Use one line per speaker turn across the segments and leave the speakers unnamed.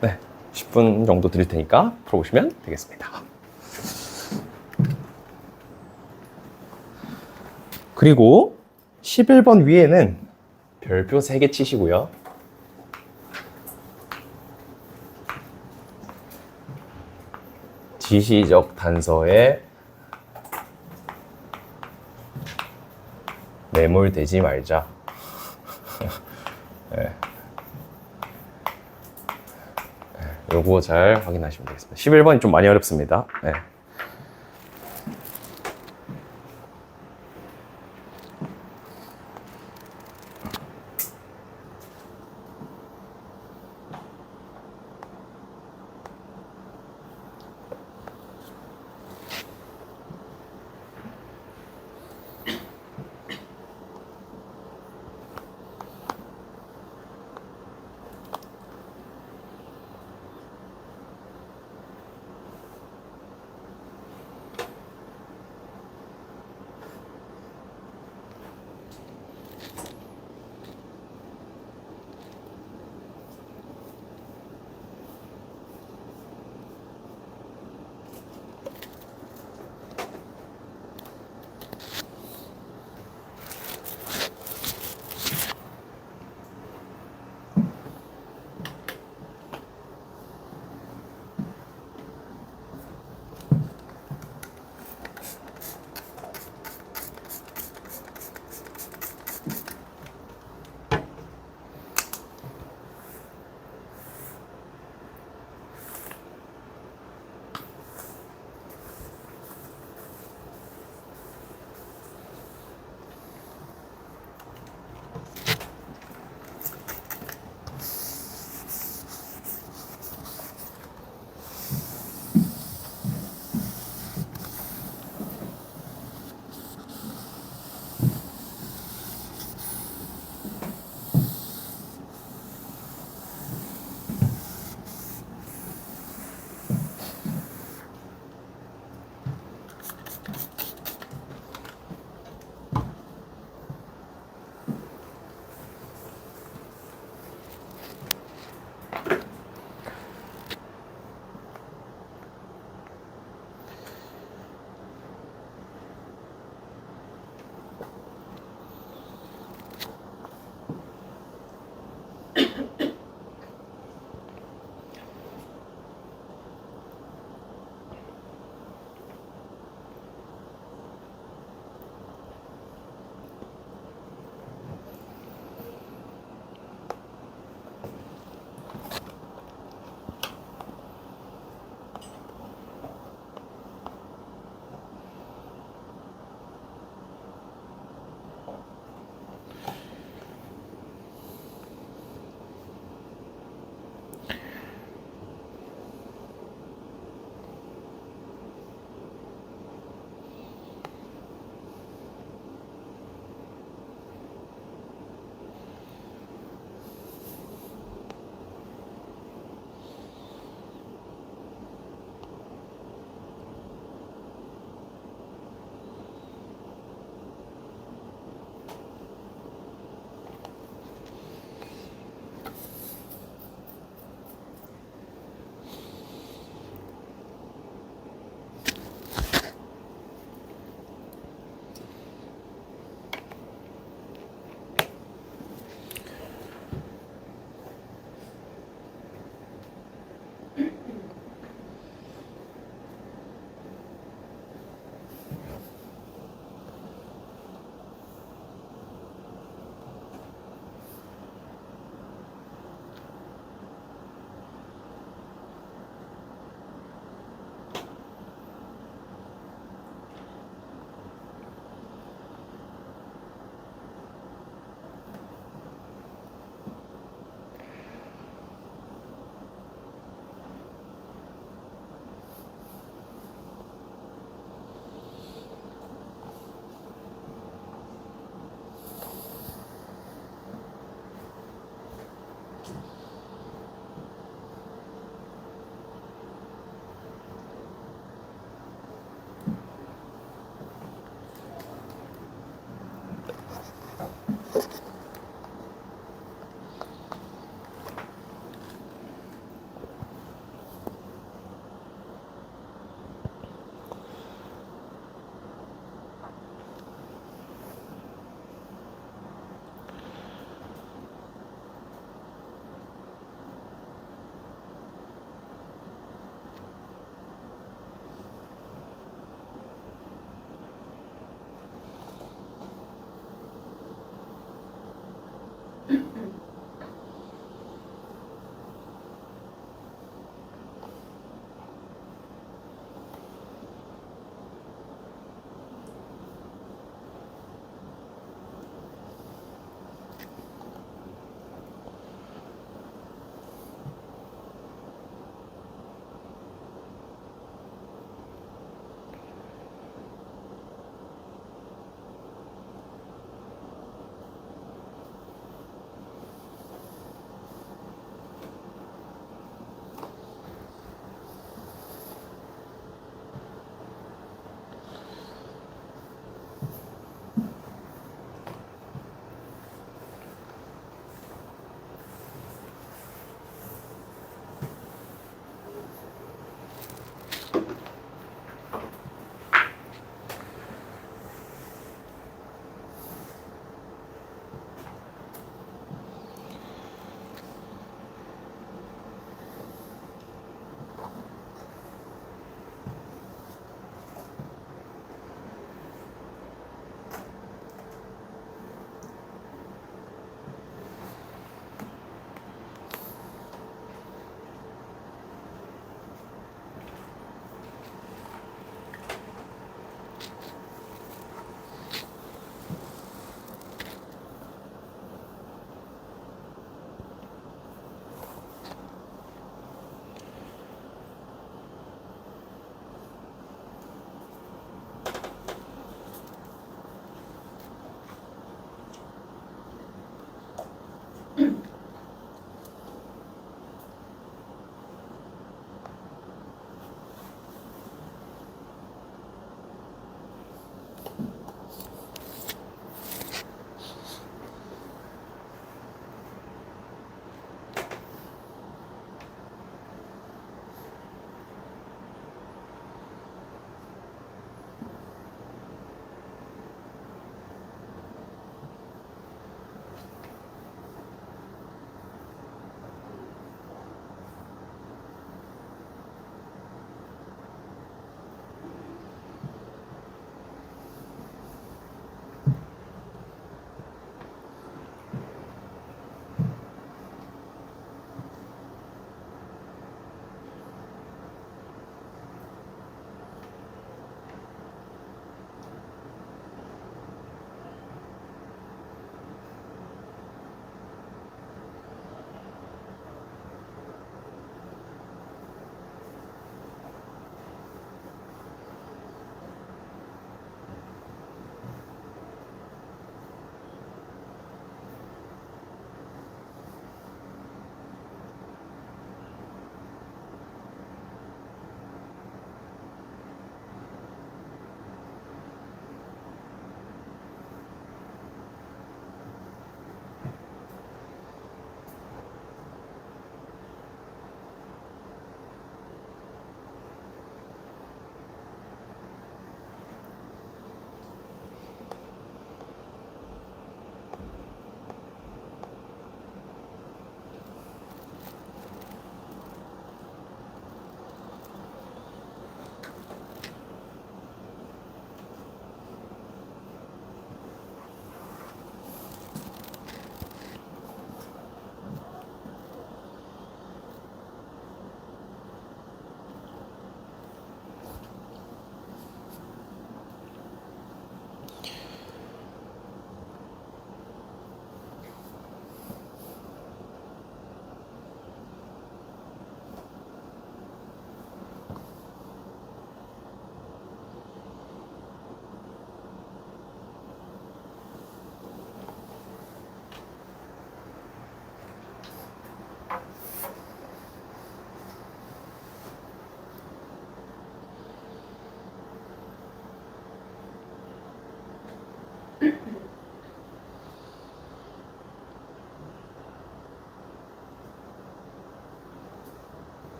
네, 10분 정도 드릴 테니까 풀어보시면 되겠습니다. 그리고 11번 위에는 별표 3개 치시고요. 지시적 단서에 매몰되지 말자. 네. 요거 잘 확인하시면 되겠습니다. 11번이 좀 많이 어렵습니다. 네.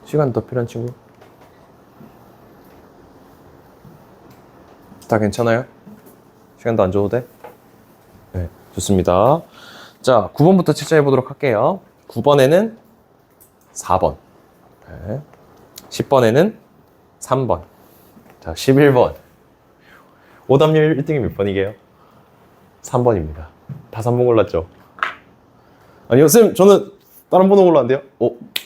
시간 더 필요한 친구? 다 괜찮아요? 시간도 안 줘도 돼? 네, 좋습니다. 자, 9번부터 채점해 보도록 할게요. 9번에는 4번. 네. 10번에는 3번. 자, 11번. 오답률 1등이 몇 번이게요? 3번입니다. 다 3번 골랐죠? 아니요, 쌤, 저는 다른 번호 골랐는데요?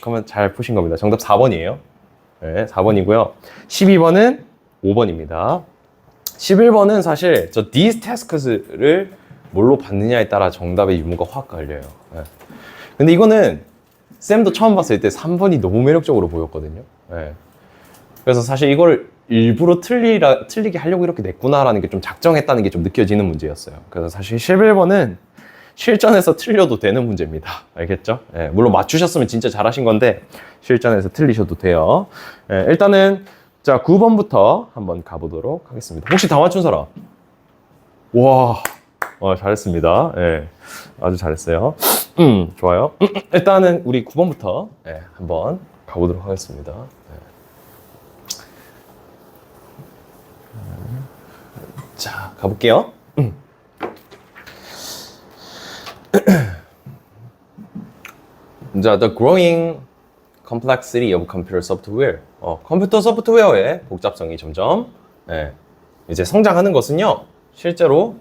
그러면 잘 푸신 겁니다. 정답 4번이에요. 네, 4번이고요. 12번은 5번입니다. 11번은 사실 저 these tasks를 뭘로 받느냐에 따라 정답의 유무가 확 갈려요. 네. 근데 이거는 쌤도 처음 봤을 때 3번이 너무 매력적으로 보였거든요. 네. 그래서 사실 이걸 일부러 틀리게 하려고 이렇게 냈구나라는 게 좀 작정했다는 게 좀 느껴지는 문제였어요. 그래서 사실 11번은 실전에서 틀려도 되는 문제입니다. 알겠죠? 네, 물론 맞추셨으면 진짜 잘하신 건데 실전에서 틀리셔도 돼요. 네, 일단은 자 9번부터 한번 가보도록 하겠습니다. 혹시 다 맞춘 사람? 와, 잘했습니다. 네, 아주 잘했어요. 좋아요. 일단은 우리 9번부터 네, 한번 가보도록 하겠습니다. 네. 자, 가볼게요. 자, the growing complexity of computer software. 컴퓨터 소프트웨어의 복잡성이 점점 이제 성장하는 것은요, 실제로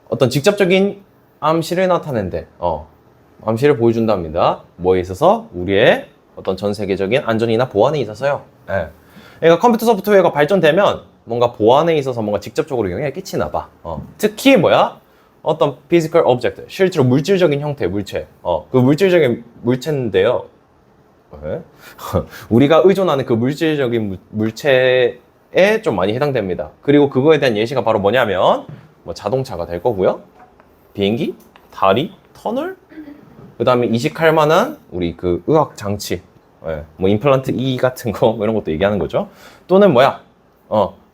어떤 직접적인 암시를 나타낸대. 암시를 보여준답니다. 뭐에 있어서? 우리의 어떤 전 세계적인 안전이나 보안에 있어서요. 그러니까 컴퓨터 소프트웨어가 발전되면 뭔가 보안에 있어서 뭔가 직접적으로 영향을 끼치나 봐. 특히 뭐야? 어떤 physical object, 실제로 물질적인 형태, 물체. 그 물질적인 물체인데요. 우리가 의존하는 그 물질적인 물체에 좀 많이 해당됩니다. 그리고 그거에 대한 예시가 바로 뭐냐면 뭐 자동차가 될 거고요. 비행기, 다리, 터널, 그 다음에 이식할 만한 우리 그 의학 장치, 뭐 임플란트 이 같은 거, 뭐 이런 것도 얘기하는 거죠. 또는 뭐야?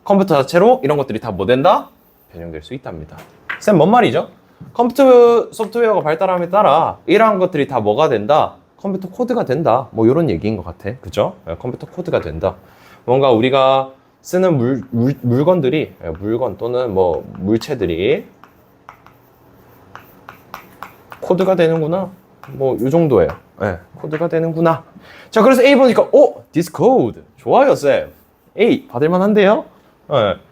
컴퓨터 자체로 이런 것들이 다 뭐 된다? 변형될 수 있답니다. 쌤, 뭔 말이죠? 컴퓨터 소프트웨어가 발달함에 따라 이러한 것들이 다 뭐가 된다? 컴퓨터 코드가 된다. 뭐 이런 얘기인 것 같아. 그죠? 컴퓨터 코드가 된다. 뭔가 우리가 쓰는 물건들이, 물건 또는 뭐 물체들이 코드가 되는구나. 뭐 이 정도예요. 코드가 되는구나. 자, 그래서 A 보니까 this code 좋아요, 쌤. A 받을만 한데요?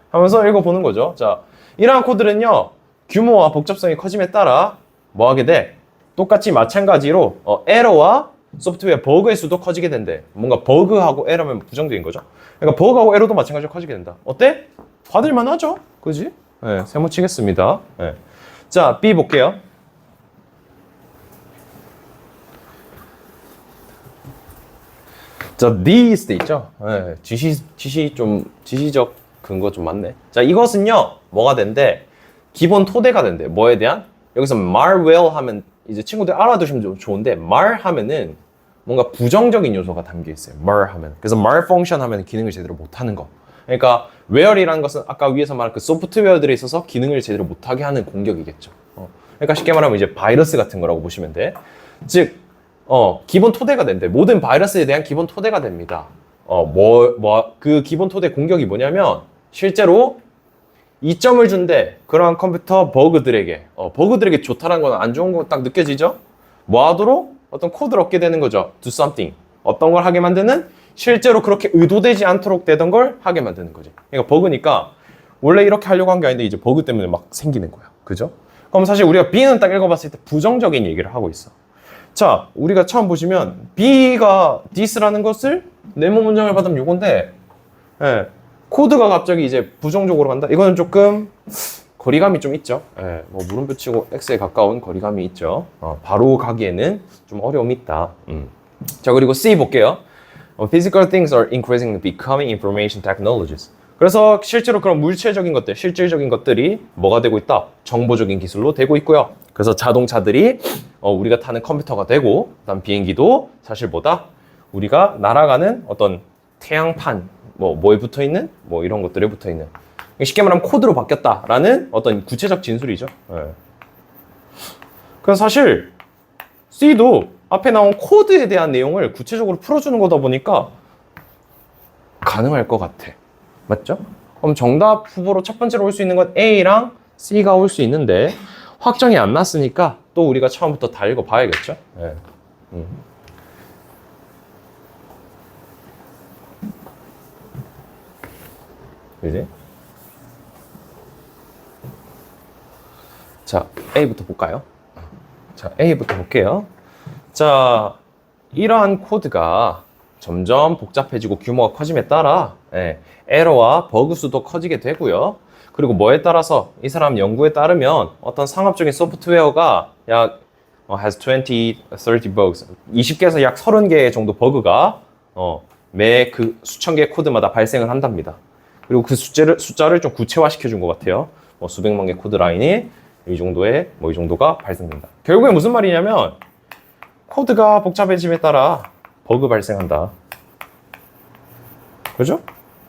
하면서 읽어보는 거죠. 자, 이러한 코드는요, 규모와 복잡성이 커짐에 따라 뭐 하게 돼? 똑같이 마찬가지로 에러와 소프트웨어 버그의 수도 커지게 된대. 뭔가 버그하고 에러면 부정적인 거죠. 그러니까 버그하고 에러도 마찬가지로 커지게 된다. 어때? 받을만 하죠? 그지? 세모 치겠습니다. 자, B 볼게요. 자, these 돼 있죠? 지시적 근거 좀 많네. 자, 이것은요, 뭐가 된대? 기본 토대가 된대. 뭐에 대한? 여기서 malware 하면 이제 친구들 알아두시면 좀 좋은데, mal 하면은 뭔가 부정적인 요소가 담겨 있어요. mal 하면. 그래서 malfunction 하면 기능을 제대로 못하는 거. 그러니까 ware이라는 것은 아까 위에서 말한 그 소프트웨어들에 있어서 기능을 제대로 못하게 하는 공격이겠죠. 그러니까 쉽게 말하면 이제 바이러스 같은 거라고 보시면 돼. 즉, 기본 토대가 된대. 모든 바이러스에 대한 기본 토대가 됩니다. 그 기본 토대 공격이 뭐냐면, 실제로 이점을 준대. 그러한 컴퓨터 버그들에게. 버그들에게 좋다는 건 안 좋은 거 딱 느껴지죠? 뭐 하도록? 어떤 코드를 얻게 되는 거죠. do something. 어떤 걸 하게 만드는? 실제로 그렇게 의도되지 않도록 되던 걸 하게 만드는 거지. 그러니까 버그니까 원래 이렇게 하려고 한 게 아닌데 이제 버그 때문에 막 생기는 거야. 그죠? 그럼 사실 우리가 B는 딱 읽어봤을 때 부정적인 얘기를 하고 있어. 자, 우리가 처음 보시면 B가 this라는 것을 네모 문장을 받으면 요건데, 코드가 갑자기 이제 부정적으로 간다? 이거는 조금 거리감이 좀 있죠. 뭐 물음표 치고 X에 가까운 거리감이 있죠. 바로 가기에는 좀 어려움이 있다. 자, 그리고 C 볼게요. Physical things are increasingly becoming information technologies. 그래서 실제로 그런 물체적인 것들, 실질적인 것들이 뭐가 되고 있다? 정보적인 기술로 되고 있고요. 그래서 자동차들이 우리가 타는 컴퓨터가 되고, 그다음 비행기도 사실 뭐다? 우리가 날아가는 어떤 태양판, 뭐에 붙어 있는, 뭐 이런 것들에 붙어 있는. 쉽게 말하면 코드로 바뀌었다라는 어떤 구체적 진술이죠. 그래서 사실 C도 앞에 나온 코드에 대한 내용을 구체적으로 풀어주는 거다 보니까 가능할 것 같아. 맞죠? 그럼 정답 후보로 첫 번째로 올 수 있는 건 A랑 C가 올 수 있는데 확정이 안 났으니까 또 우리가 처음부터 다 읽어봐야겠죠? 네. 그지? 자, A부터 볼까요? 자, A부터 볼게요. 자, 이러한 코드가 점점 복잡해지고 규모가 커짐에 따라 에러와 버그 수도 커지게 되고요. 그리고 뭐에 따라서 이 사람 연구에 따르면 어떤 상업적인 소프트웨어가 약 has 20, 30 bugs 20개에서 약 30개 정도 버그가 매 그 수천 개의 코드마다 발생을 한답니다. 그리고 그 숫자를 좀 구체화시켜 준 것 같아요. 뭐 수백만 개 코드 라인이 이 정도가 발생된다. 결국에 무슨 말이냐면 코드가 복잡해짐에 따라 버그 발생한다. 그죠?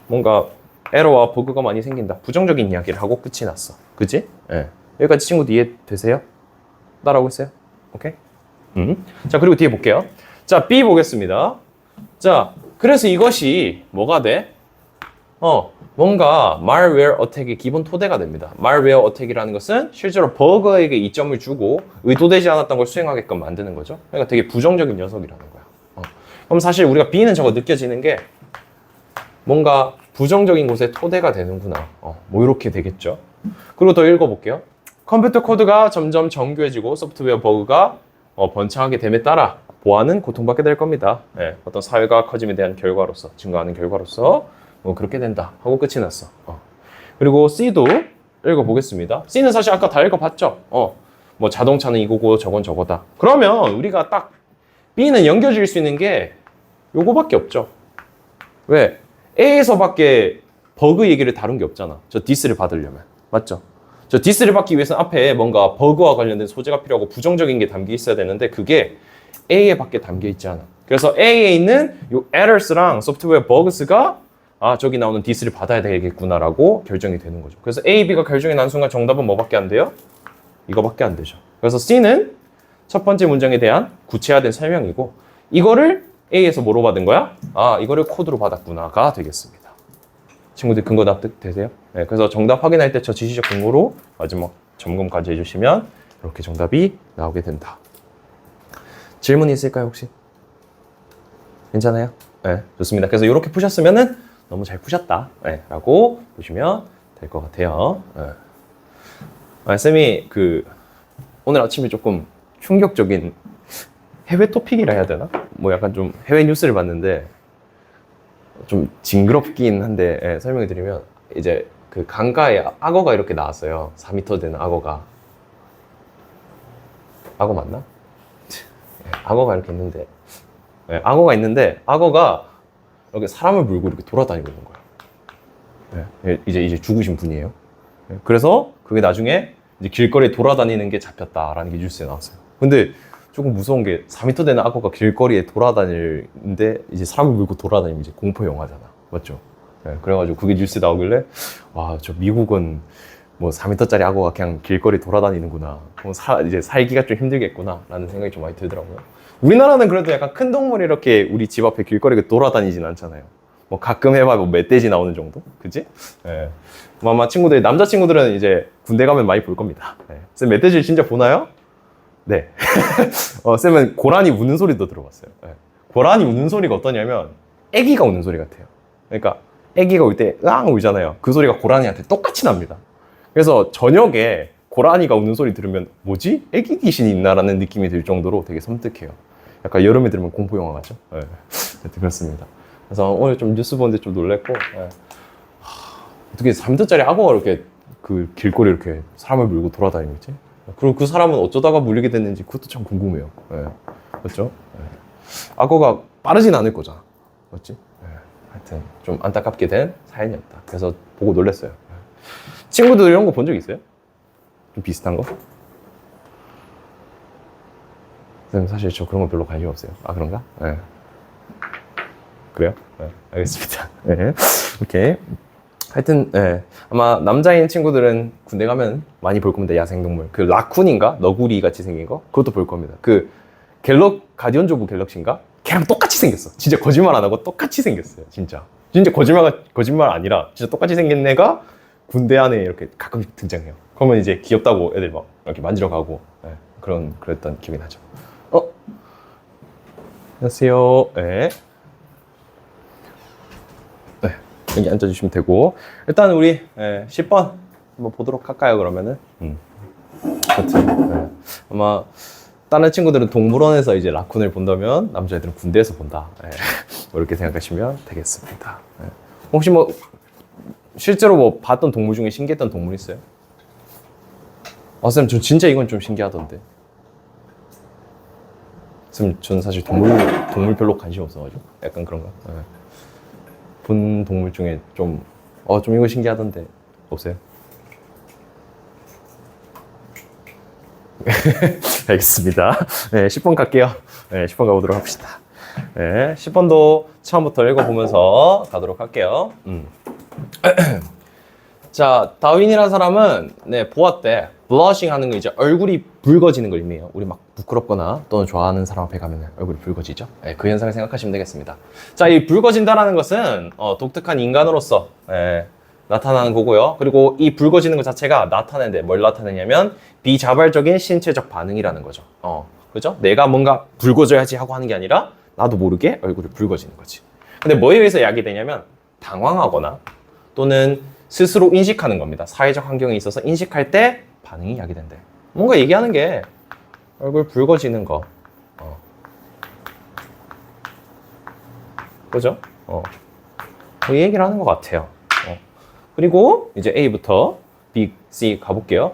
뭔가 에러와 버그가 많이 생긴다. 부정적인 이야기를 하고 끝이 났어. 그지? 예. 여기까지 친구들 이해되세요? 따라오고 있어요? 오케이? 자, 그리고 뒤에 볼게요. 자, B 보겠습니다. 자, 그래서 이것이 뭐가 돼? 뭔가 malware attack의 기본 토대가 됩니다. malware attack이라는 것은 실제로 버그에게 이점을 주고 의도되지 않았던 걸 수행하게끔 만드는 거죠. 그러니까 되게 부정적인 녀석이라는 거야. 그럼 사실 우리가 B는 저거 느껴지는 게 뭔가 부정적인 곳에 토대가 되는구나. 뭐 이렇게 되겠죠. 그리고 더 읽어볼게요. 컴퓨터 코드가 점점 정교해지고 소프트웨어 버그가 번창하게 됨에 따라 보안은 고통받게 될 겁니다. 어떤 사회가 커짐에 대한 결과로서, 증가하는 결과로서 그렇게 된다 하고 끝이 났어. 그리고 C도 읽어보겠습니다. C는 사실 아까 다 읽어봤죠. 뭐 자동차는 이거고 저건 저거다. 그러면 우리가 딱 B는 연결지을 수 있는 게 요거밖에 없죠. 왜? A에서밖에 버그 얘기를 다룬 게 없잖아. 저 디스를 받으려면. 맞죠? 저 디스를 받기 위해서는 앞에 뭔가 버그와 관련된 소재가 필요하고 부정적인 게 담겨 있어야 되는데 그게 A에 밖에 담겨 있지 않아. 그래서 A에 있는 요 errors랑 소프트웨어 bugs가 저기 나오는 디스를 받아야 되겠구나라고 결정이 되는 거죠. 그래서 A, B가 결정이 난 순간 정답은 뭐밖에 안 돼요? 이거밖에 안 되죠. 그래서 C는 첫 번째 문장에 대한 구체화된 설명이고 이거를 A에서 뭐로 받은 거야? 이거를 코드로 받았구나가 되겠습니다. 친구들 근거 납득되세요? 네, 그래서 정답 확인할 때 저 지시적 근거로 마지막 점검까지 해주시면 이렇게 정답이 나오게 된다. 질문 있을까요 혹시? 괜찮아요? 네, 좋습니다. 그래서 이렇게 푸셨으면은 너무 잘 푸셨다 라고 보시면 될 것 같아요. 쌤이 오늘 아침에 조금 충격적인 해외 토픽이라 해야 되나? 뭐 약간 좀 해외 뉴스를 봤는데 좀 징그럽긴 한데 설명해 드리면 이제 그 강가에 악어가 이렇게 나왔어요. 4m 되는 악어가. 악어 맞나? 악어가 이렇게 있는데 악어가 있는데 악어가 이렇게 사람을 물고 이렇게 돌아다니고 있는 거야. 이제 죽으신 분이에요. 그래서 그게 나중에 이제 길거리에 돌아다니는 게 잡혔다라는 게 뉴스에 나왔어요. 근데 조금 무서운 게 4m 되는 악어가 길거리에 돌아다니는데 이제 사람을 물고 돌아다니면 이제 공포 영화잖아. 맞죠? 그래가지고 그게 뉴스에 나오길래 와, 저 미국은 뭐 4m짜리 악어가 그냥 길거리 돌아다니는구나. 이제 살기가 좀 힘들겠구나 라는 생각이 좀 많이 들더라고요. 우리나라는 그래도 약간 큰 동물이 이렇게 우리 집 앞에 길거리에 돌아다니진 않잖아요. 뭐 가끔 해봐야 뭐 멧돼지 나오는 정도? 그치? 뭐 아마 남자친구들은 이제 군대 가면 많이 볼 겁니다. 쌤 멧돼지를 진짜 보나요? 네. 쌤은 고라니 우는 소리도 들어봤어요. 고라니 우는 소리가 어떠냐면 애기가 우는 소리 같아요. 그러니까 애기가 울 때 으앙 울잖아요. 그 소리가 고라니한테 똑같이 납니다. 그래서 저녁에 고라니가 우는 소리 들으면 뭐지? 애기 귀신이 있나라는 느낌이 들 정도로 되게 섬뜩해요. 약간 여름에 들으면 공포 영화 같죠? 그렇습니다. 그래서 오늘 좀 뉴스 보는데 좀 놀랬고 어떻게 3m짜리 악어가 이렇게 그 길거리 이렇게 사람을 물고 돌아다니지? 그리고 그 사람은 어쩌다가 물리게 됐는지 그것도 참 궁금해요. 그렇죠? 악어가 빠르진 않을 거잖아. 맞지? 하여튼 좀 안타깝게 된 사연이었다. 그래서 보고 놀랐어요. 친구들 이런 거 본 적 있어요? 좀 비슷한 거? 선생님 사실 저 그런 거 별로 관심 없어요. 그런가? 그래요? 알겠습니다. 오케이. 하여튼 아마 남자인 친구들은 군대 가면 많이 볼 겁니다. 야생동물. 그 라쿤인가? 너구리 같이 생긴 거? 그것도 볼 겁니다. 그 가디언즈 오브 갤럭시인가? 걔랑 똑같이 생겼어. 진짜 거짓말 안 하고 똑같이 생겼어요. 진짜 거짓말 아니라 진짜 똑같이 생긴 애가 군대 안에 이렇게 가끔씩 등장해요. 그러면 이제 귀엽다고 애들 막 이렇게 만지러 가고, 네, 그랬던 기억이 나죠. 안녕하세요. 네. 네, 여기 앉아주시면 되고, 일단 우리 10번 한번 보도록 할까요? 그러면은 그렇죠. 네. 아마 다른 친구들은 동물원에서 이제 라쿤을 본다면 남자애들은 군대에서 본다. 네. 이렇게 생각하시면 되겠습니다. 네. 혹시 뭐 실제로 뭐 봤던 동물 중에 신기했던 동물 있어요? 쌤, 저 진짜 이건 좀 신기하던데. 쌤, 저는 사실 동물 별로 관심 없어가지고 약간 그런가. 네. 본 동물 중에 좀 이거 신기하던데 없어요? 알겠습니다. 네, 10번 갈게요. 네, 10번 가보도록 합시다. 네, 10번도 처음부터 읽어보면서 가도록 할게요. 자, 다윈이라는 사람은 보았대. 블러싱 하는 거 이제 얼굴이 붉어지는 걸 의미해요. 우리 막 부끄럽거나 또는 좋아하는 사람 앞에 가면 얼굴이 붉어지죠. 네, 그 현상을 생각하시면 되겠습니다. 자, 이 붉어진다라는 것은 독특한 인간으로서 나타나는 거고요. 그리고 이 붉어지는 것 자체가 나타내는데 뭘 나타내냐면 비자발적인 신체적 반응이라는 거죠. 그죠? 내가 뭔가 붉어져야지 하고 하는 게 아니라 나도 모르게 얼굴이 붉어지는 거지. 근데 뭐에 의해서 야기되냐면 당황하거나 또는 스스로 인식하는 겁니다. 사회적 환경에 있어서 인식할 때 반응이 야기된대. 뭔가 얘기하는 게 얼굴 붉어지는 거. 그죠? 그 얘기를 하는 것 같아요. 그리고 이제 A부터 B, C 가볼게요.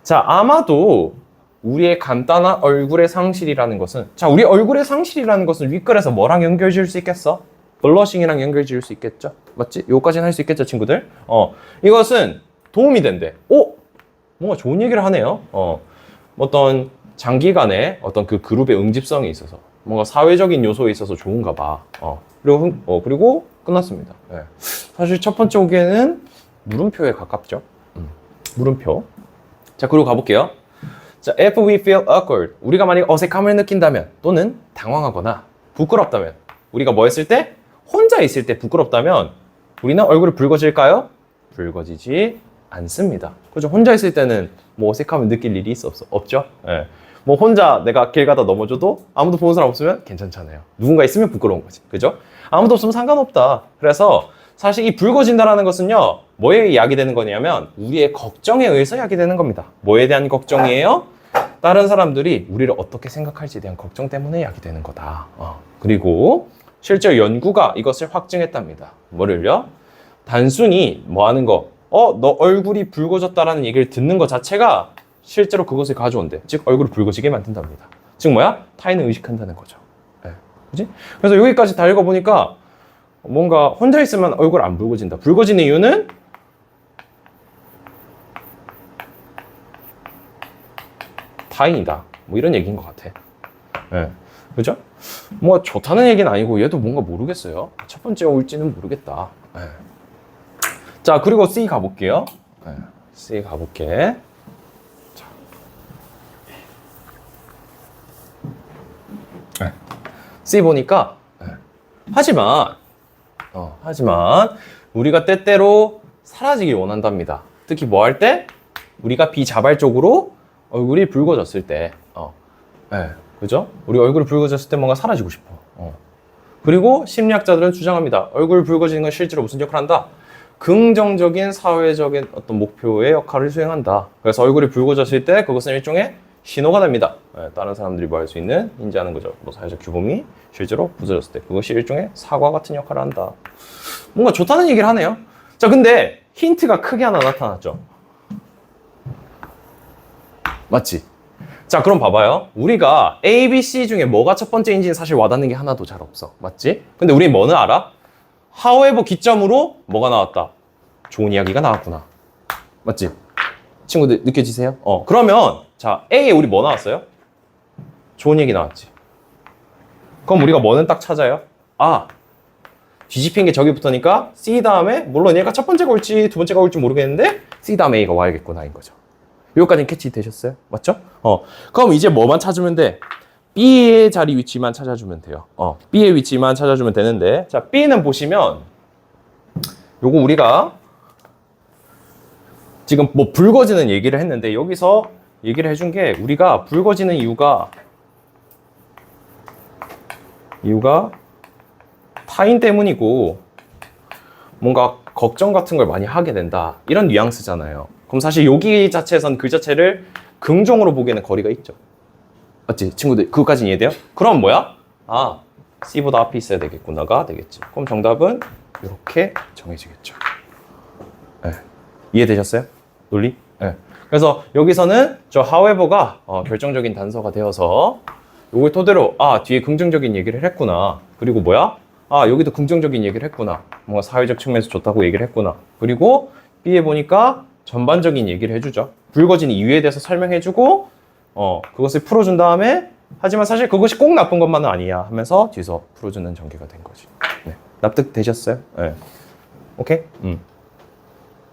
자, 아마도 우리의 간단한 얼굴의 상실이라는 것은, 자, 우리 얼굴의 상실이라는 것은 윗글에서 뭐랑 연결 지을 수 있겠어? 블러싱이랑 연결 지을 수 있겠죠? 맞지? 요까지는 할 수 있겠죠, 친구들? 이것은 도움이 된대. 뭔가 좋은 얘기를 하네요. 어떤 장기간의 어떤 그 그룹의 응집성에 있어서 뭔가 사회적인 요소에 있어서 좋은가 봐. 그리고 끝났습니다. 네. 사실 첫 번째 오기에는 물음표에 가깝죠. 물음표. 자, 그리고 가볼게요. 자, if we feel awkward, 우리가 만약 어색함을 느낀다면 또는 당황하거나 부끄럽다면, 우리가 뭐 했을 때? 혼자 있을 때 부끄럽다면 우리는 얼굴이 붉어질까요? 붉어지지 않습니다. 그죠? 혼자 있을 때는 뭐 어색함을 느낄 일이 없죠? 예. 뭐 혼자 내가 길 가다 넘어져도 아무도 보는 사람 없으면 괜찮잖아요. 누군가 있으면 부끄러운 거지. 그죠? 아무도 없으면 상관없다. 그래서 사실 이 붉어진다라는 것은요, 뭐에 야기되는 거냐면 우리의 걱정에 의해서 야기되는 겁니다. 뭐에 대한 걱정이에요? 다른 사람들이 우리를 어떻게 생각할지에 대한 걱정 때문에 야기되는 거다. 그리고 실제 연구가 이것을 확증했답니다. 뭐를요? 단순히 뭐 하는 거, 너 얼굴이 붉어졌다라는 얘기를 듣는 것 자체가 실제로 그것을 가져온대. 즉 얼굴이 붉어지게 만든답니다. 즉 뭐야? 타인을 의식한다는 거죠. 네. 그지? 그래서 여기까지 다 읽어보니까 뭔가 혼자 있으면 얼굴 안 붉어진다. 붉어지는 이유는 타인이다. 뭐 이런 얘기인 것 같아. 네. 그죠? 뭐 좋다는 얘기는 아니고 얘도 뭔가 모르겠어요. 첫 번째 올지는 모르겠다. 네. 자, 그리고 C 가볼게요. 네. C 가볼게. 자. 네. C 보니까 하지만 우리가 때때로 사라지길 원한답니다. 특히 뭐 할 때? 우리가 비자발적으로 얼굴이 붉어졌을 때, 네, 그죠? 우리 얼굴이 붉어졌을 때 뭔가 사라지고 싶어. 그리고 심리학자들은 주장합니다. 얼굴 붉어지는 건 실제로 무슨 역할을 한다? 긍정적인 사회적인 어떤 목표의 역할을 수행한다. 그래서 얼굴이 붉어졌을 때 그것은 일종의 신호가 됩니다. 네, 다른 사람들이 뭐 할 수 있는 인지하는 거죠. 뭐 사회적 규범이 실제로 부서졌을 때 그것이 일종의 사과 같은 역할을 한다. 뭔가 좋다는 얘기를 하네요. 자, 근데 힌트가 크게 하나 나타났죠. 맞지? 자, 그럼 봐봐요. 우리가 A, B, C 중에 뭐가 첫 번째인지는 사실 와닿는 게 하나도 잘 없어. 맞지? 근데 우리 뭐는 알아? however 기점으로 뭐가 나왔다? 좋은 이야기가 나왔구나. 맞지? 친구들 느껴지세요? 그러면 자, A에 우리 뭐 나왔어요? 좋은 얘기 나왔지. 그럼 우리가 뭐는 딱 찾아요? 뒤집힌 게 저기 붙으니까 C 다음에 물론 얘가 첫 번째가 올지 두 번째가 올지 모르겠는데 C 다음에 A가 와야겠구나 인 거죠. 여기까지는 캐치 되셨어요? 맞죠? 그럼 이제 뭐만 찾으면 돼? B의 자리 위치만 찾아주면 돼요. B의 위치만 찾아주면 되는데, 자, B는 보시면 요거 우리가 지금 뭐 붉어지는 얘기를 했는데 여기서 얘기를 해준 게 우리가 붉어지는 이유가 타인 때문이고 뭔가 걱정 같은 걸 많이 하게 된다. 이런 뉘앙스잖아요. 그럼 사실 여기 자체에선 그 자체를 긍정으로 보기에는 거리가 있죠. 맞지? 친구들 그것까지 이해돼요? 그럼 뭐야? 아, C보다 앞에 있어야 되겠구나가 되겠지. 그럼 정답은 이렇게 정해지겠죠. 네. 이해되셨어요? 논리? 네. 그래서 여기서는 저 however가 결정적인 단서가 되어서 요걸 토대로 뒤에 긍정적인 얘기를 했구나. 그리고 뭐야? 여기도 긍정적인 얘기를 했구나. 뭔가 사회적 측면에서 좋다고 얘기를 했구나. 그리고 B에 보니까 전반적인 얘기를 해주죠. 붉어진 이유에 대해서 설명해주고 그것을 풀어준 다음에 하지만 사실 그것이 꼭 나쁜 것만은 아니야 하면서 뒤에서 풀어주는 전개가 된 거지. 네. 납득되셨어요? 네. 오케이?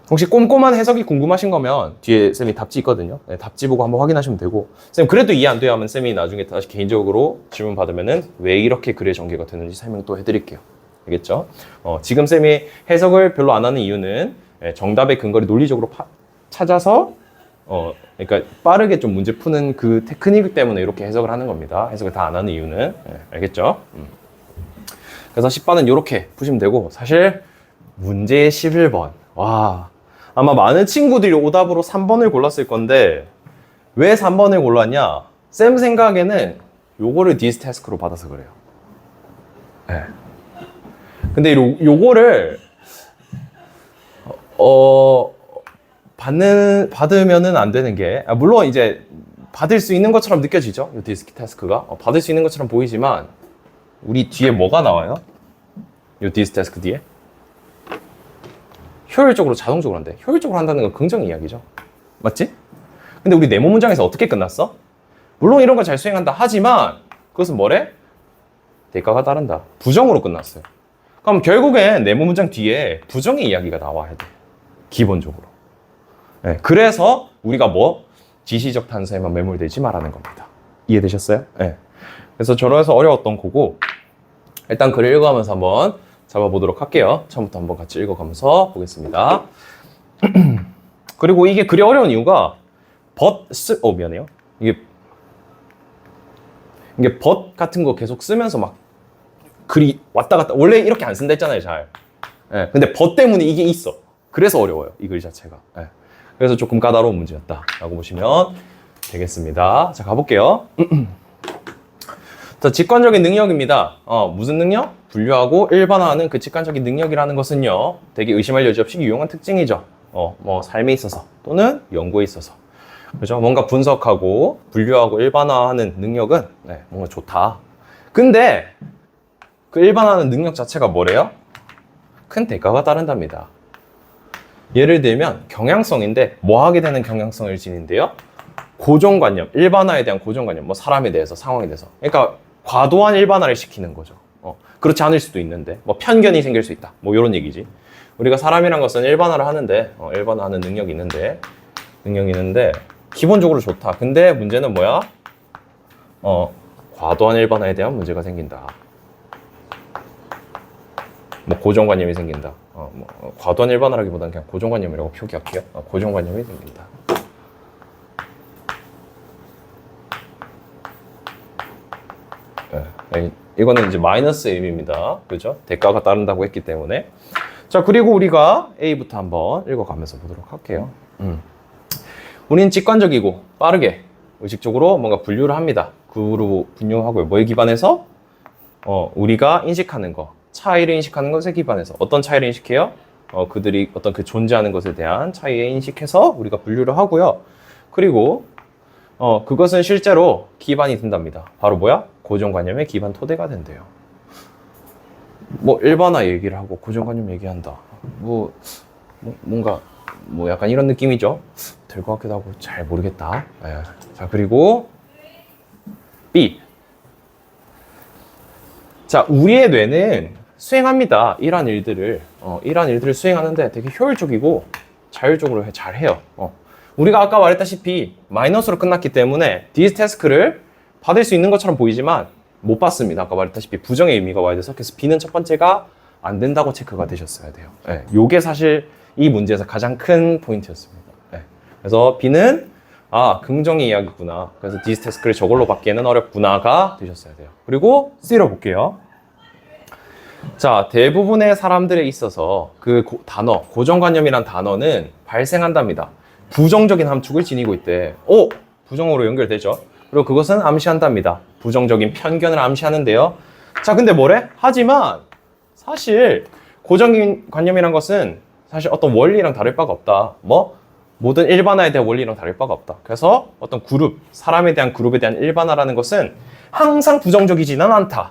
혹시 꼼꼼한 해석이 궁금하신 거면 뒤에 쌤이 답지 있거든요. 네, 답지 보고 한번 확인하시면 되고, 쌤 그래도 이해 안 돼요 하면 쌤이 나중에 다시 개인적으로 질문 받으면은 왜 이렇게 글의 전개가 되는지 설명 또 해드릴게요. 알겠죠? 지금 쌤이 해석을 별로 안 하는 이유는 정답의 근거를 논리적으로 찾아서 그러니까 빠르게 좀 문제 푸는 그 테크닉 때문에 이렇게 해석을 하는 겁니다. 해석을 다 안 하는 이유는. 알겠죠? 그래서 10번은 이렇게 푸시면 되고, 사실 문제 11번. 와, 아마 많은 친구들이 오답으로 3번을 골랐을 건데 왜 3번을 골랐냐? 쌤 생각에는 요거를 디스 태스크로 받아서 그래요. 네. 근데 요거를 받으면은 안 되는 게, 물론 이제 받을 수 있는 것처럼 느껴지죠. 요 디스 태스크가 받을 수 있는 것처럼 보이지만 우리 뒤에 뭐가 나와요? 요 디스 태스크 뒤에 효율적으로 자동적으로 한대. 효율적으로 한다는 건 긍정 이야기죠. 맞지? 근데 우리 네모 문장에서 어떻게 끝났어? 물론 이런 거 잘 수행한다 하지만 그것은 뭐래? 대가가 따른다. 부정으로 끝났어요. 그럼 결국엔 네모 문장 뒤에 부정의 이야기가 나와야 돼. 기본적으로. 네, 그래서 우리가 지시적 단서에만 매몰되지 말라는 겁니다. 이해되셨어요? 네. 그래서 저러해서 어려웠던 거고, 일단 글을 읽어가면서 한번 잡아보도록 할게요. 처음부터 한번 같이 읽어가면서 보겠습니다. 그리고 이게 글이 어려운 이유가 미안해요. 이게 but 같은 거 계속 쓰면서 막 글이 왔다 갔다, 원래 이렇게 안 쓴다 했잖아요, 잘. 네, 근데 but 때문에 이게 있어. 그래서 어려워요, 이 글 자체가. 네. 그래서 조금 까다로운 문제였다라고 보시면 되겠습니다. 자, 가볼게요. 자, 직관적인 능력입니다. 무슨 능력? 분류하고 일반화하는 그 직관적인 능력이라는 것은요, 되게 의심할 여지 없이 유용한 특징이죠. 삶에 있어서 또는 연구에 있어서. 그죠? 뭔가 분석하고 분류하고 일반화하는 능력은 뭔가 좋다. 근데 그 일반화하는 능력 자체가 뭐래요? 큰 대가가 따른답니다. 예를 들면 경향성인데 뭐 하게 되는 경향성을 지닌데요? 고정관념, 일반화에 대한 고정관념, 사람에 대해서, 상황에 대해서. 그러니까 과도한 일반화를 시키는 거죠. 그렇지 않을 수도 있는데, 편견이 생길 수 있다. 이런 얘기지. 우리가 사람이란 것은 일반화를 하는데, 일반화하는 능력이 있는데, 기본적으로 좋다. 근데 문제는 뭐야? 과도한 일반화에 대한 문제가 생긴다. 고정관념이 생긴다. 과도한 일반화라기보다는 그냥 고정관념이라고 표기할게요. 고정관념이 생긴다. 네, 이거는 이제 마이너스 M입니다. 그죠? 대가가 따른다고 했기 때문에. 자, 그리고 우리가 A부터 한번 읽어가면서 보도록 할게요. 우리는 직관적이고 빠르게 의식적으로 뭔가 분류를 합니다. 그로 분류하고요. 뭐에 기반해서? 우리가 인식하는 거, 차이를 인식하는 것에 기반해서. 어떤 차이를 인식해요? 그들이 어떤 그 존재하는 것에 대한 차이에 인식해서 우리가 분류를 하고요. 그리고 그것은 실제로 기반이 된답니다. 바로 뭐야? 고정관념의 기반 토대가 된대요. 일반화 얘기를 하고 고정관념 얘기한다. 뭔가 약간 이런 느낌이죠. 될 것 같기도 하고 잘 모르겠다. 네. 자, 그리고 B. 자, 우리의 뇌는 수행합니다. 이러한 일들을 수행하는데 되게 효율적이고 자율적으로 잘 해요. 우리가 아까 말했다시피 마이너스로 끝났기 때문에 디스 태스크를 받을 수 있는 것처럼 보이지만 못 받습니다. 아까 말했다시피 부정의 의미가 와야 돼서 그래서 B는 첫 번째가 안 된다고 체크가 되셨어야 돼요. 예, 요게 사실 이 문제에서 가장 큰 포인트였습니다. 예, 그래서 B는 긍정의 이야기구나. 그래서 this task를 저걸로 받기에는 어렵구나가 되셨어야 돼요. 그리고 C로 볼게요. 자, 대부분의 사람들에 있어서 그 단어, 고정관념이란 단어는 발생한답니다. 부정적인 함축을 지니고 있대. 부정으로 연결되죠. 그리고 그것은 암시한답니다. 부정적인 편견을 암시하는데요. 자, 근데 뭐래? 하지만 사실 고정관념이란 것은 사실 어떤 원리랑 다를 바가 없다. 모든 일반화에 대한 원리랑 다를 바가 없다. 그래서 어떤 그룹, 사람에 대한 그룹에 대한 일반화라는 것은 항상 부정적이지는 않다.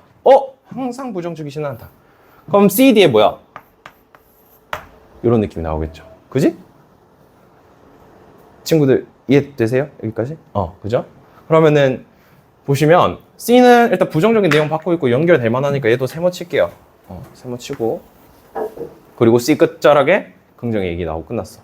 항상 부정적이지는 않다. 그럼 C, D에 뭐야? 이런 느낌이 나오겠죠. 그지? 친구들 이해되세요? 여기까지? 그죠? 그러면은 보시면 C는 일단 부정적인 내용 받고 있고 연결될 만하니까 얘도 세모 칠게요. 세모 치고 그리고 C 끝자락에 긍정의 얘기 나오고 끝났어.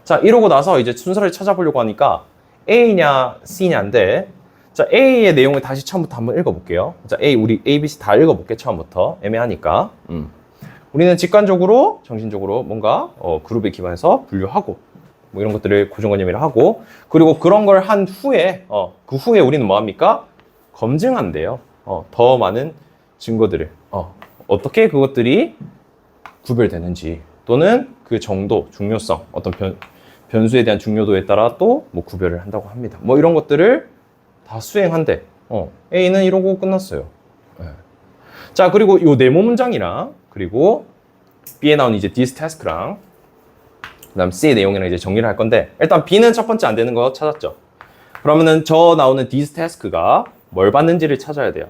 자, 이러고 나서 이제 순서를 찾아보려고 하니까 A냐 C냐인데 자, A의 내용을 다시 처음부터 한번 읽어볼게요. 자, 우리 A, B, C 다 읽어볼게 처음부터. 애매하니까. 우리는 직관적으로, 정신적으로 뭔가 그룹에 기반해서 분류하고 뭐 이런 것들을 고정관념이라 하고 그리고 그런 걸 한 후에 그 후에 우리는 뭐 합니까? 검증한대요. 더 많은 증거들을 어떻게 그것들이 구별되는지 또는 그 정도, 중요성, 어떤 변수에 대한 중요도에 따라 또 뭐 구별을 한다고 합니다. 뭐 이런 것들을 다 수행한대. A는 이러고 끝났어요. 네. 자, 그리고 요 네모 문장이랑 그리고 B에 나온 이제 this task랑 그다음 C의 내용이랑 이제 정리를 할 건데 일단 B는 첫 번째 안 되는 거 찾았죠. 그러면은 저 나오는 this task가 뭘 받는지를 찾아야 돼요.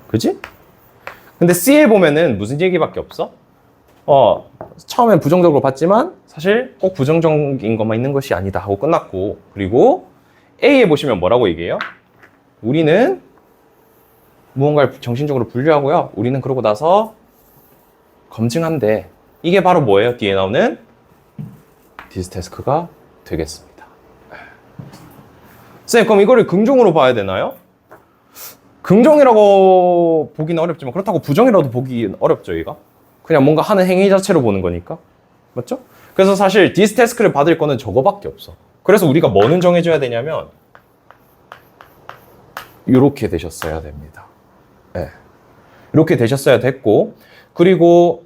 그지? 근데 C에 보면은 무슨 얘기밖에 없어? 처음엔 부정적으로 봤지만 사실 꼭 부정적인 것만 있는 것이 아니다 하고 끝났고 그리고 A에 보시면 뭐라고 얘기해요? 우리는 무언가를 정신적으로 분류하고요. 우리는 그러고 나서 검증한대. 이게 바로 뭐예요? 뒤에 나오는 this task가 되겠습니다. 쌤, 그럼 이거를 긍정으로 봐야 되나요? 긍정이라고 보기는 어렵지만 그렇다고 부정이라도 보기 어렵죠, 얘가? 그냥 뭔가 하는 행위 자체로 보는 거니까. 맞죠? 그래서 사실 this task를 받을 거는 저거밖에 없어. 그래서 우리가 뭐는 정해줘야 되냐면 이렇게 되셨어야 됩니다. 네. 이렇게 되셨어야 됐고 그리고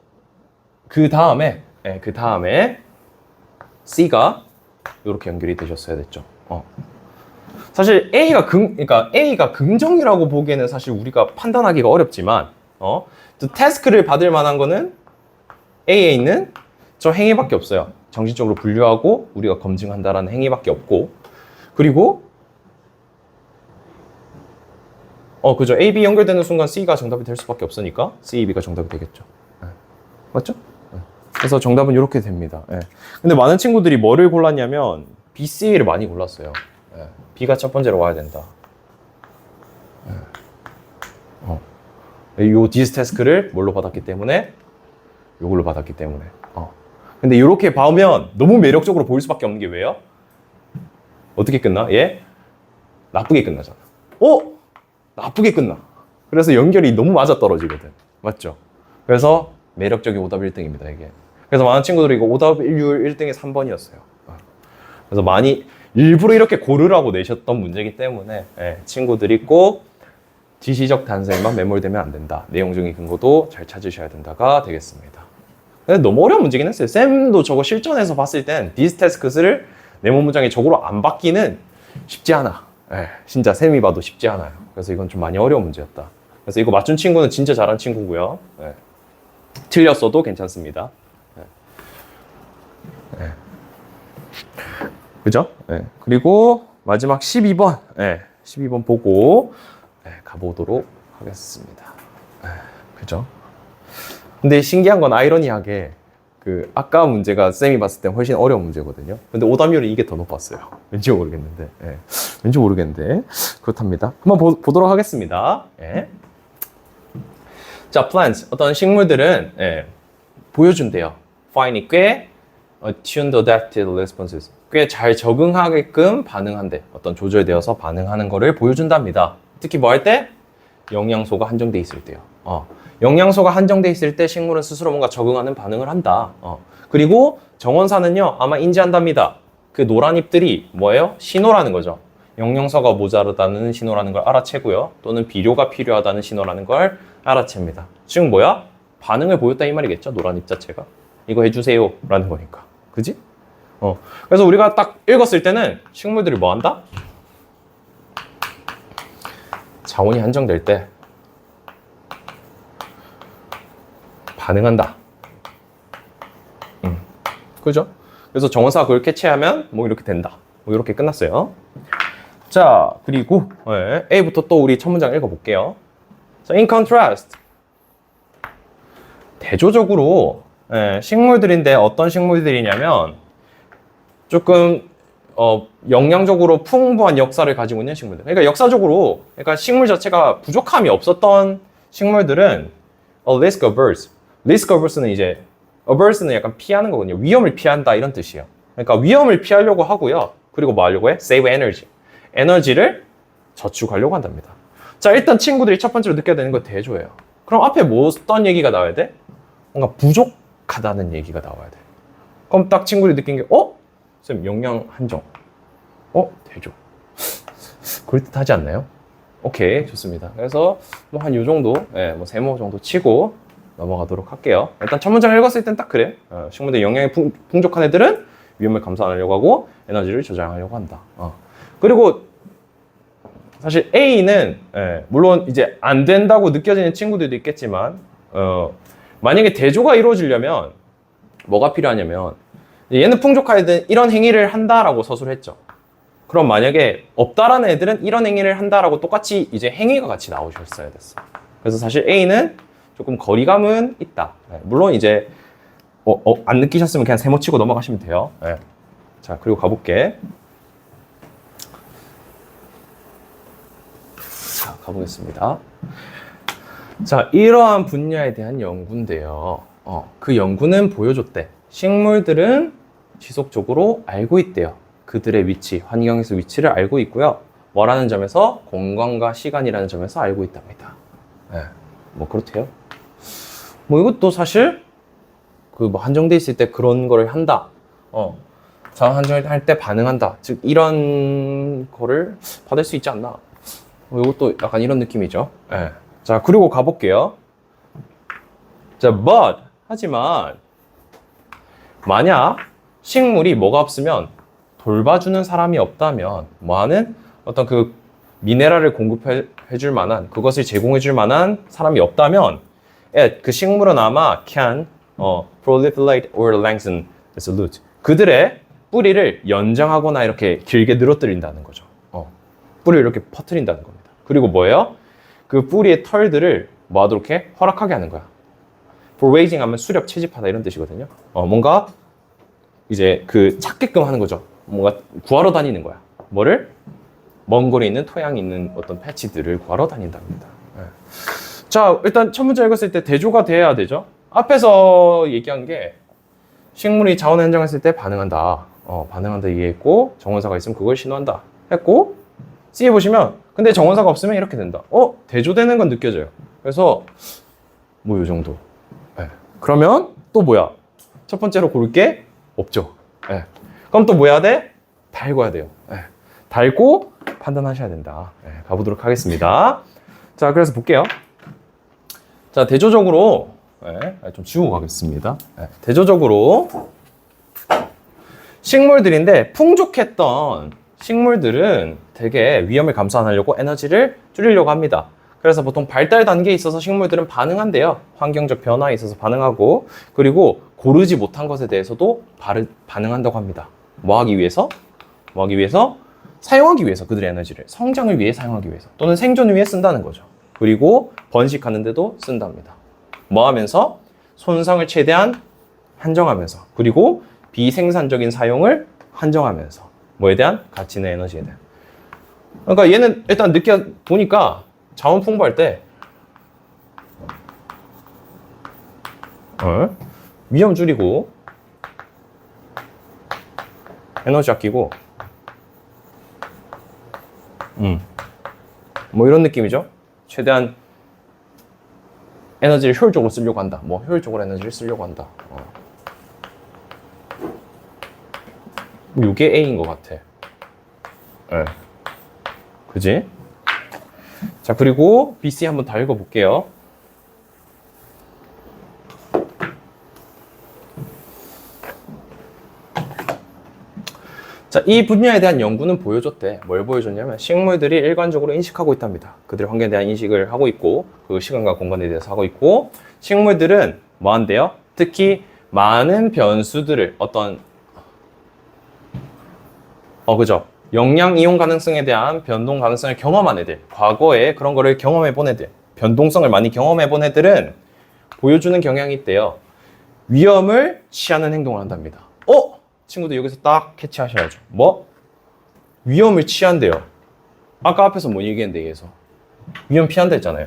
그 다음에 C가 이렇게 연결이 되셨어야 됐죠. 사실 그러니까 A가 긍정이라고 보기에는 사실 우리가 판단하기가 어렵지만 또 태스크를 받을 만한 거는 A에 있는 저 행위밖에 없어요. 정신적으로 분류하고 우리가 검증한다라는 행위밖에 없고 그리고 그죠. A, B 연결되는 순간 C가 정답이 될 수밖에 없으니까 C, B가 정답이 되겠죠. 네. 맞죠? 네. 그래서 정답은 이렇게 됩니다. 네. 근데 많은 친구들이 뭐를 골랐냐면 B, C를 많이 골랐어요. 네. B가 첫 번째로 와야 된다. 네. 요 this task를 뭘로 받았기 때문에 요걸로 받았기 때문에 근데 이렇게 봐오면 너무 매력적으로 보일 수밖에 없는 게 왜요? 어떻게 끝나? 얘 나쁘게 끝나잖아. 나쁘게 끝나. 그래서 연결이 너무 맞아떨어지거든. 맞죠? 그래서 매력적인 오답 1등입니다, 이게. 그래서 많은 친구들이 이거 오답 1등이 3번이었어요. 그래서 많이 일부러 이렇게 고르라고 내셨던 문제이기 때문에 친구들이 꼭 지시적 단서에만 매몰되면 안 된다. 내용적인 근거도 잘 찾으셔야 된다가 되겠습니다. 근데 너무 어려운 문제긴 했어요. 쌤도 저거 실전에서 봤을 땐 this task를 네모 문장에 저거로 안 받기는 쉽지 않아. 진짜 쌤이 봐도 쉽지 않아요. 그래서 이건 좀 많이 어려운 문제였다. 그래서 이거 맞춘 친구는 진짜 잘한 친구고요. 틀렸어도 괜찮습니다. 그죠? 그리고 마지막 12번. 12번 보고 가보도록 하겠습니다. 그죠? 근데 신기한 건 아이러니하게 그 아까 문제가 쌤이 봤을 때 훨씬 어려운 문제거든요. 근데 오답률이 이게 더 높았어요. 왠지 모르겠는데. 왠지 모르겠는데. 그렇답니다. 한번 보도록 하겠습니다. 자, plants. 어떤 식물들은 보여준대요. fine이 꽤 attuned adaptive responses. 꽤 잘 적응하게끔 반응한대. 어떤 조절되어서 반응하는 거를 보여준답니다. 특히 뭐 할 때? 영양소가 한정돼 있을 때요. 영양소가 한정돼 있을 때 식물은 스스로 뭔가 적응하는 반응을 한다. 그리고 정원사는요, 아마 인지한답니다. 그 노란 잎들이 뭐예요? 신호라는 거죠. 영양소가 모자르다는 신호라는 걸 알아채고요. 또는 비료가 필요하다는 신호라는 걸 알아챕니다. 지금 뭐야? 반응을 보였다 이 말이겠죠? 노란 잎 자체가. 이거 해주세요 라는 거니까. 그지? 그래서 우리가 딱 읽었을 때는 식물들이 뭐 한다? 자원이 한정될 때 반응한다. 그죠? 그래서 정원사가 그걸 캐치하면 뭐 이렇게 된다. 뭐 이렇게 끝났어요. 자, 그리고 A부터 또 우리 첫 문장 읽어볼게요. So, in contrast, 대조적으로 식물들인데 어떤 식물들이냐면 조금 영양적으로 풍부한 역사를 가지고 있는 식물들. 그러니까 역사적으로, 그러니까 식물 자체가 부족함이 없었던 식물들은 risk averse. risk averse는 이제 averse는 약간 피하는 거거든요. 위험을 피한다 이런 뜻이에요. 그러니까 위험을 피하려고 하고요. 그리고 뭐 하려고 해? save energy. 에너지를 저축하려고 한답니다. 자, 일단 친구들이 첫 번째로 느껴야 되는 건 대조예요. 그럼 앞에 뭐 어떤 얘기가 나와야 돼? 뭔가 부족하다는 얘기가 나와야 돼. 그럼 딱 친구들이 느낀 게 쌤, 영양 한정. 대조. 그럴듯하지 않나요? 오케이, 좋습니다. 그래서 뭐 한 요 정도, 뭐 세모 정도 치고 넘어가도록 할게요. 일단 첫 문장 읽었을 땐 딱 그래. 식물들 영양이 풍족한 애들은 위험을 감소하려고 하고 에너지를 저장하려고 한다. 그리고 사실 A는 물론 이제 안 된다고 느껴지는 친구들도 있겠지만 만약에 대조가 이루어지려면 뭐가 필요하냐면 얘는 풍족한 애들은 이런 행위를 한다라고 서술을 했죠. 그럼 만약에 없다라는 애들은 이런 행위를 한다라고 똑같이 이제 행위가 같이 나오셨어야 됐어. 그래서 사실 A는 조금 거리감은 있다. 물론 이제 안 느끼셨으면 그냥 세모치고 넘어가시면 돼요. 자, 그리고 가볼게. 자, 가보겠습니다. 자, 이러한 분야에 대한 연구인데요. 그 연구는 보여줬대. 식물들은 지속적으로 알고 있대요. 그들의 위치, 환경에서 위치를 알고 있고요. 뭐라는 점에서? 공간과 시간이라는 점에서 알고 있답니다. 뭐 그렇대요. 뭐 이것도 사실 그 뭐 한정돼 있을 때 그런 거를 한다. 자원 한정할 때 반응한다. 즉 이런 거를 받을 수 있지 않나. 이것도 약간 이런 느낌이죠. 자, 그리고 가볼게요. 자, but 하지만 만약 식물이 뭐가 없으면 돌봐주는 사람이 없다면 뭐하는 어떤 그 미네랄을 공급해 줄 만한 그것을 제공해 줄 만한 사람이 없다면 그 식물은 아마 can proliferate or lengthen its root. 그들의 뿌리를 연장하거나 이렇게 길게 늘어뜨린다는 거죠. 뿌리를 이렇게 퍼뜨린다는 겁니다. 그리고 뭐예요? 그 뿌리의 털들을 뭐 하도록 해? 허락하게 하는 거야. foraging 하면 수렵, 채집하다 이런 뜻이거든요. 뭔가 이제 그 찾게끔 하는 거죠. 뭔가 구하러 다니는 거야. 뭐를? 먼 거리에 있는 토양이 있는 어떤 패치들을 구하러 다닌답니다. 자, 일단 첫 문제 읽었을 때 대조가 돼야 되죠. 앞에서 얘기한 게 식물이 자원 한정했을 때 반응한다. 반응한다 이해했고 정원사가 있으면 그걸 신호한다 했고 C에 보시면 근데 정원사가 없으면 이렇게 된다. 대조되는 건 느껴져요. 그래서 뭐 요 정도. 그러면 또 뭐야? 첫 번째로 고를 게 없죠. 그럼 또 뭐 해야 돼? 달궈야 돼요. 달고 판단하셔야 된다. 가보도록 하겠습니다. 자, 그래서 볼게요. 자, 대조적으로 좀 지우고 가겠습니다. 대조적으로 식물들인데 풍족했던 식물들은 되게 위험을 감소하려고 에너지를 줄이려고 합니다. 그래서 보통 발달 단계에 있어서 식물들은 반응한대요. 환경적 변화에 있어서 반응하고 그리고 고르지 못한 것에 대해서도 반응한다고 합니다. 뭐 하기 위해서? 뭐 하기 위해서? 사용하기 위해서 그들의 에너지를 성장을 위해 사용하기 위해서 또는 생존을 위해 쓴다는 거죠. 그리고 번식하는 데도 쓴답니다. 뭐 하면서? 손상을 최대한 한정하면서 그리고 비생산적인 사용을 한정하면서 뭐에 대한? 가치나 에너지에 대한. 그러니까 얘는 일단 보니까 자원 풍부할 때 위험 줄이고 에너지 아끼고 뭐 이런 느낌이죠. 최대한 에너지를 효율적으로 쓰려고 한다. 뭐 효율적으로 에너지를 쓰려고 한다. 이게 A인 것 같아. 네. 그지? 자, 그리고 B, C 한번 다 읽어볼게요. 자, 이 분야에 대한 연구는 보여줬대. 뭘 보여줬냐면 식물들이 일관적으로 인식하고 있답니다. 그들의 환경에 대한 인식을 하고 있고 그 시간과 공간에 대해서 하고 있고 식물들은 뭐 한대요? 특히 많은 변수들을 그죠? 영양 이용 가능성에 대한 변동 가능성을 경험한 애들, 과거에 그런 거를 경험해 본 애들, 변동성을 많이 경험해 본 애들은 보여주는 경향이 있대요. 위험을 취하는 행동을 한답니다. 친구들 여기서 딱 캐치하셔야죠. 뭐? 위험을 취한대요. 아까 앞에서 뭐 얘기했는데 얘에서 위험 피한다 했잖아요.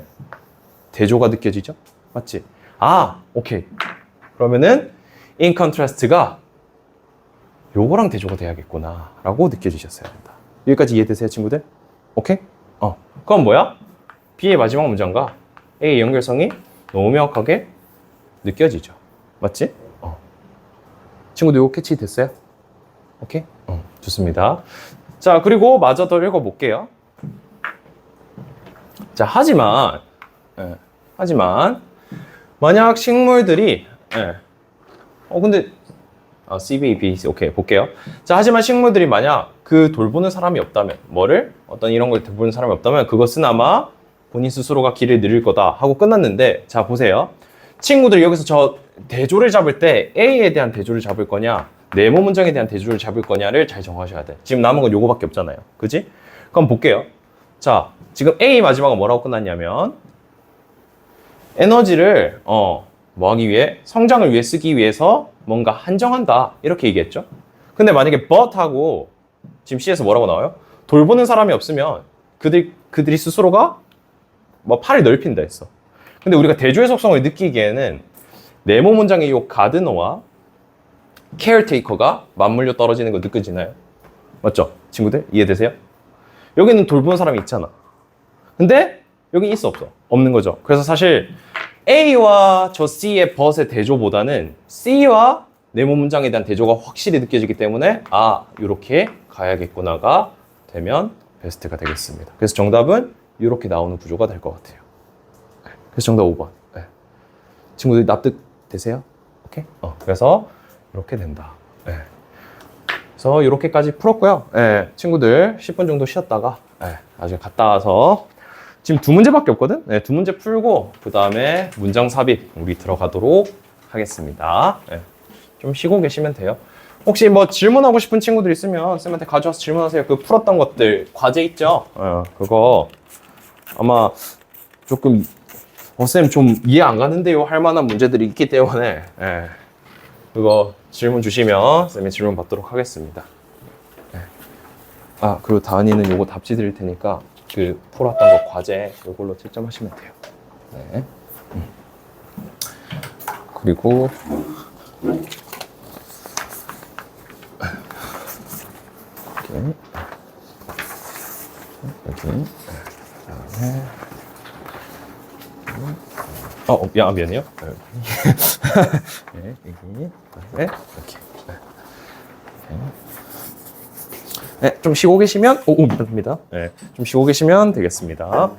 대조가 느껴지죠? 맞지? 오케이. 그러면은 in contrast가 요거랑 대조가 돼야겠구나 라고 느껴지셨어야 된다. 여기까지 이해되세요, 친구들? 오케이? 그럼 뭐야? B의 마지막 문장과 A의 연결성이 너무 명확하게 느껴지죠. 맞지? 친구들 요거 캐치 됐어요? 오케이? 좋습니다. 자, 그리고 마저 더 읽어볼게요. 자, 하지만 만약 식물들이 근데 CB, B, C 오케이 볼게요. 자, 하지만 식물들이 만약 그 돌보는 사람이 없다면 어떤 이런 걸 돌보는 사람이 없다면 그것은 아마 본인 스스로가 길을 잃을 거다 하고 끝났는데 자, 보세요. 친구들 여기서 저 대조를 잡을 때 A에 대한 대조를 잡을 거냐 네모 문장에 대한 대조를 잡을 거냐를 잘 정하셔야 돼. 지금 남은 건 요거밖에 없잖아요. 그지? 그럼 볼게요. 자, 지금 A 마지막은 뭐라고 끝났냐면 에너지를 뭐 하기 위해? 성장을 위해 쓰기 위해서 뭔가 한정한다 이렇게 얘기했죠. 근데 만약에 but 하고 지금 C에서 뭐라고 나와요? 돌보는 사람이 없으면 그들이 스스로가 뭐 팔을 넓힌다 했어. 근데 우리가 대조의 속성을 느끼기에는 네모 문장의 이 가드너와 caretaker가 맞물려 떨어지는 거 느껴지나요? 맞죠? 친구들 이해되세요? 여기는 돌보는 사람이 있잖아. 근데 여기 있어 없어? 없는 거죠. 그래서 사실 A와 저 C의 but의 대조보다는 C와 네모 문장에 대한 대조가 확실히 느껴지기 때문에 이렇게 가야겠구나가 되면 베스트가 되겠습니다. 그래서 정답은 이렇게 나오는 구조가 될 것 같아요. 그래서 정답 5번. 친구들 납득되세요? 오케이? 그래서 이렇게 된다. 그래서 이렇게까지 풀었고요. 친구들 10분 정도 쉬었다가 나중에 갔다 와서 지금 2문제밖에 없거든? 2문제 풀고 그 다음에 문장 삽입 우리 들어가도록 하겠습니다. 좀 쉬고 계시면 돼요. 혹시 뭐 질문하고 싶은 친구들 있으면 쌤한테 가져와서 질문하세요. 그 풀었던 것들 과제 있죠? 그거 아마 조금 쌤 좀 이해 안 가는데요 할 만한 문제들이 있기 때문에 그거 질문 주시면 쌤이 질문 받도록 하겠습니다. 그리고 다은이는 요거 답지 드릴 테니까 그 풀었던 거 과제 요걸로 채점하시면 돼요. 그리고 이렇게 여기 그다음에 미안해요. 여기 이렇게 좀 쉬고 계시면 미안합니다. 좀 쉬고 계시면 되겠습니다.